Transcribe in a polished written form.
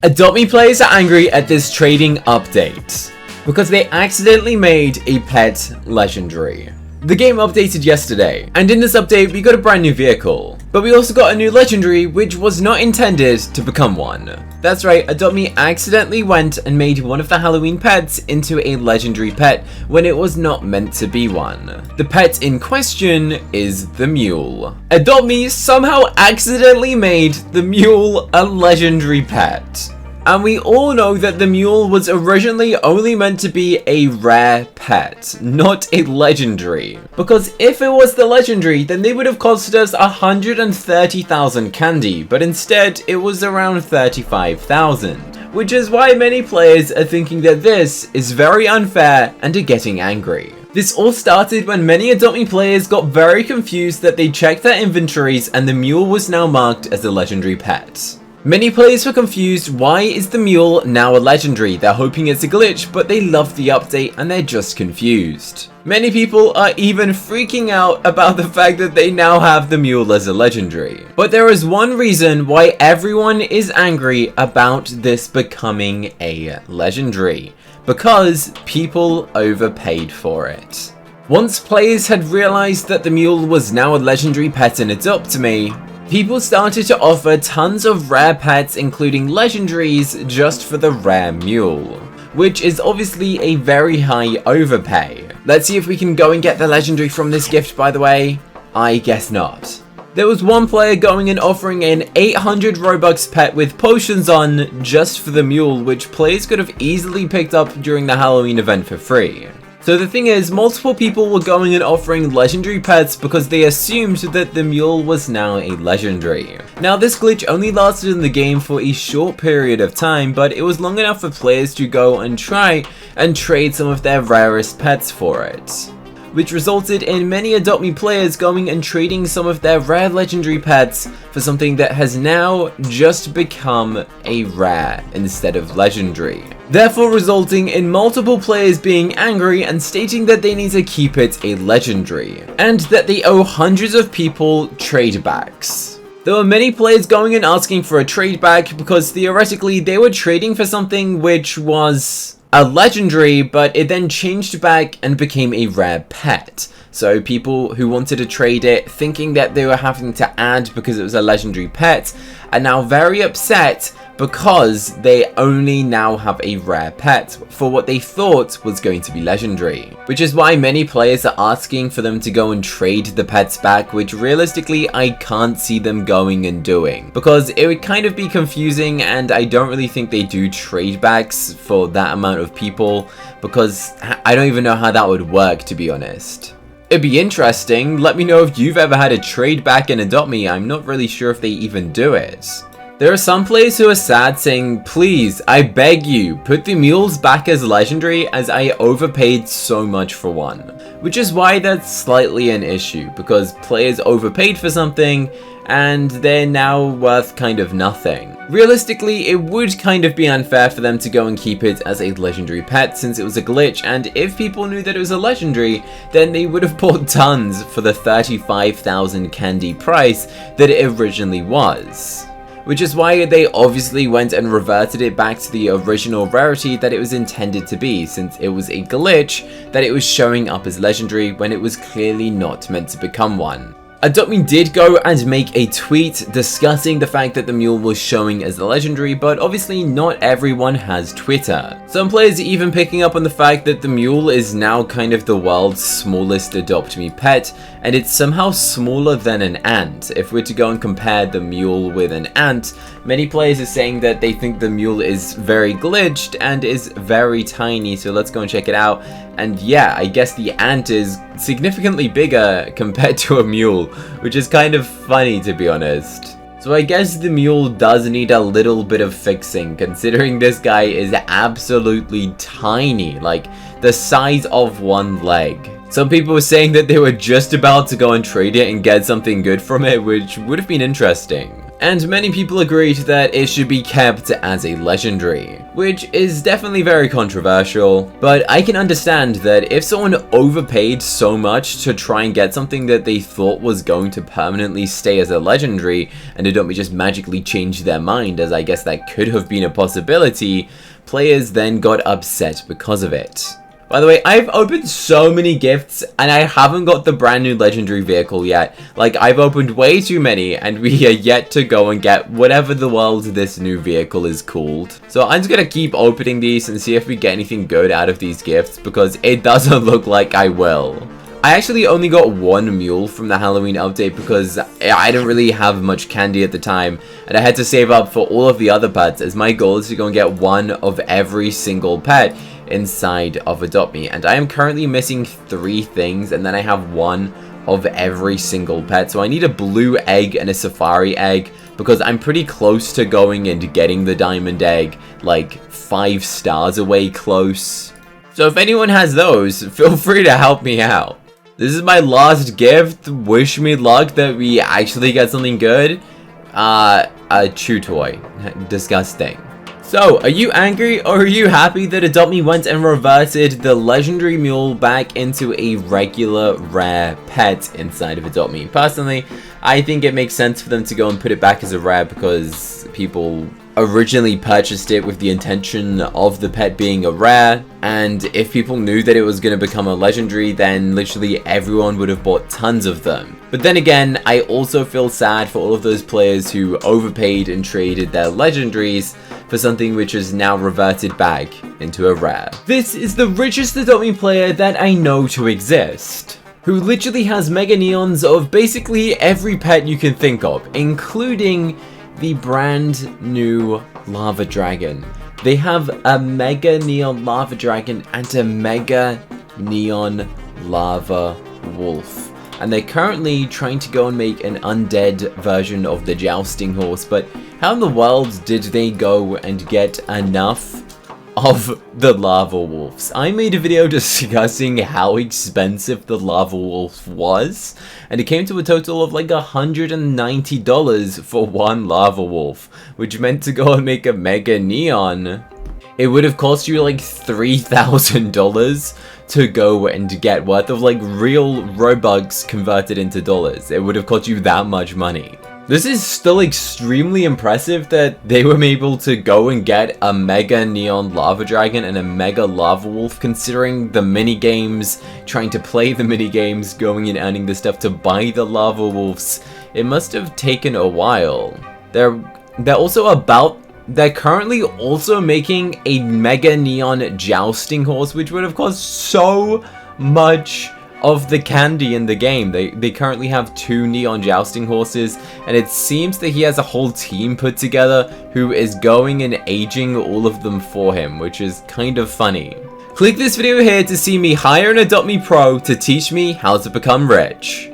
Adopt Me players are angry at this trading update because they accidentally made a pet legendary. The game updated yesterday, and in this update we got a brand new vehicle, but we also got a new legendary which was not intended to become one. That's right, Adopt Me accidentally went and made one of the Halloween pets into a legendary pet when it was not meant to be one. The pet in question is the Mule. Adopt Me somehow accidentally made the Mule a legendary pet. And we all know that the Mule was originally only meant to be a rare pet, not a legendary. Because if it was the legendary, then they would have costed us 130,000 candy, but instead it was around 35,000. Which is why many players are thinking that this is very unfair and are getting angry. This all started when many Adopt Me players got very confused that they checked their inventories and the Mule was now marked as a legendary pet. Many players were confused, why is the Mule now a legendary? They're hoping it's a glitch, but they love the update and they're just confused. Many people are even freaking out about the fact that they now have the Mule as a legendary. But there is one reason why everyone is angry about this becoming a legendary. Because people overpaid for it. Once players had realized that the Mule was now a legendary pet in Adopt Me, people started to offer tons of rare pets including legendaries just for the rare Mule, which is obviously a very high overpay. Let's see if we can go and get the legendary from this gift, by the way. I guess not. There was one player going and offering an 800 Robux pet with potions on just for the Mule, which players could have easily picked up during the Halloween event for free. So the thing is, multiple people were going and offering legendary pets because they assumed that the Mule was now a legendary. Now this glitch only lasted in the game for a short period of time, but it was long enough for players to go and try and trade some of their rarest pets for it. Which resulted in many Adopt Me players going and trading some of their rare legendary pets for something that has now just become a rare instead of legendary. Therefore resulting in multiple players being angry and stating that they need to keep it a legendary, and that they owe hundreds of people trade backs. There were many players going and asking for a trade back because theoretically they were trading for something which was a legendary, but it then changed back and became a rare pet. So people who wanted to trade it, thinking that they were having to add because it was a legendary pet, are now very upset because they only now have a rare pet for what they thought was going to be legendary. Which is why many players are asking for them to go and trade the pets back, which realistically I can't see them going and doing. Because it would kind of be confusing, and I don't really think they do trade backs for that amount of people, because I don't even know how that would work, to be honest. It'd be interesting. Let me know if you've ever had a trade back in Adopt Me. I'm not really sure if they even do it. There are some players who are sad saying, please, I beg you, put the Mules back as legendary as I overpaid so much for one. Which is why that's slightly an issue, because players overpaid for something and they're now worth kind of nothing. Realistically, it would kind of be unfair for them to go and keep it as a legendary pet since it was a glitch, and if people knew that it was a legendary, then they would have bought tons for the 35,000 candy price that it originally was. Which is why they obviously went and reverted it back to the original rarity that it was intended to be, since it was a glitch that it was showing up as legendary when it was clearly not meant to become one. Adopt Me did go and make a tweet discussing the fact that the Mule was showing as a legendary, but obviously not everyone has Twitter. Some players are even picking up on the fact that the Mule is now kind of the world's smallest Adopt Me pet, and it's somehow smaller than an ant. If we're to go and compare the Mule with an ant, many players are saying that they think the Mule is very glitched and is very tiny, so let's go and check it out. And yeah, I guess the ant is significantly bigger compared to a Mule, which is kind of funny, to be honest. So I guess the Mule does need a little bit of fixing, considering this guy is absolutely tiny, like the size of one leg. Some people were saying that they were just about to go and trade it and get something good from it, which would have been interesting. and many people agreed that it should be kept as a legendary, which is definitely very controversial, but I can understand that if someone overpaid so much to try and get something that they thought was going to permanently stay as a legendary, and Adopt Me just magically changed their mind, as I guess that could have been a possibility, players then got upset because of it. By the way, I've opened so many gifts, and I haven't got the brand new legendary vehicle yet. Like, I've opened way too many, and we are yet to go and get whatever the world this new vehicle is called. So I'm just gonna keep opening these and see if we get anything good out of these gifts, because it doesn't look like I will. I actually only got one mule from the Halloween update because I didn't really have much candy at the time, and I had to save up for all of the other pets, as my goal is to go and get one of every single pet inside of Adopt Me, and I am currently missing 3 things, and then I have one of every single pet. So I need a blue egg and a safari egg, because I'm pretty close to going and getting the diamond egg, like 5 stars away close. So if anyone has those, feel free to help me out. This is my last gift. Wish me luck that we actually get something good. A chew toy. Disgusting. So, are you angry or are you happy that Adopt Me went and reverted the legendary mule back into a regular rare pet inside of Adopt Me? Personally, I think it makes sense for them to go and put it back as a rare, because people originally purchased it with the intention of the pet being a rare, and if people knew that it was going to become a legendary, then literally everyone would have bought tons of them. But then again, I also feel sad for all of those players who overpaid and traded their legendaries for something which is now reverted back into a rare. This is the richest Adopt Me player that I know to exist, who literally has mega neons of basically every pet you can think of, including the brand new lava dragon. They have a mega neon lava dragon and a mega neon lava wolf, and they're currently trying to go and make an undead version of the jousting horse. But how in the world did they go and get enough of the lava wolves? I made a video discussing how expensive the lava wolf was, and it came to a total of like $190 for one lava wolf, which meant to go and make a mega neon, it would have cost you like $3,000 to go and get, worth of like real Robux converted into dollars. It would have cost you that much money. This is still extremely impressive that they were able to go and get a mega neon lava dragon and a mega lava wolf, considering the mini games, trying to play the mini games, going and earning the stuff to buy the lava wolves. It must have taken a while. They're currently also making a mega neon jousting horse, which would have cost so much of the candy in the game. They currently have 2 neon jousting horses, and it seems that he has a whole team put together who is going and aging all of them for him, which is kind of funny. Click this video here to see me hire an Adopt Me Pro to teach me how to become rich.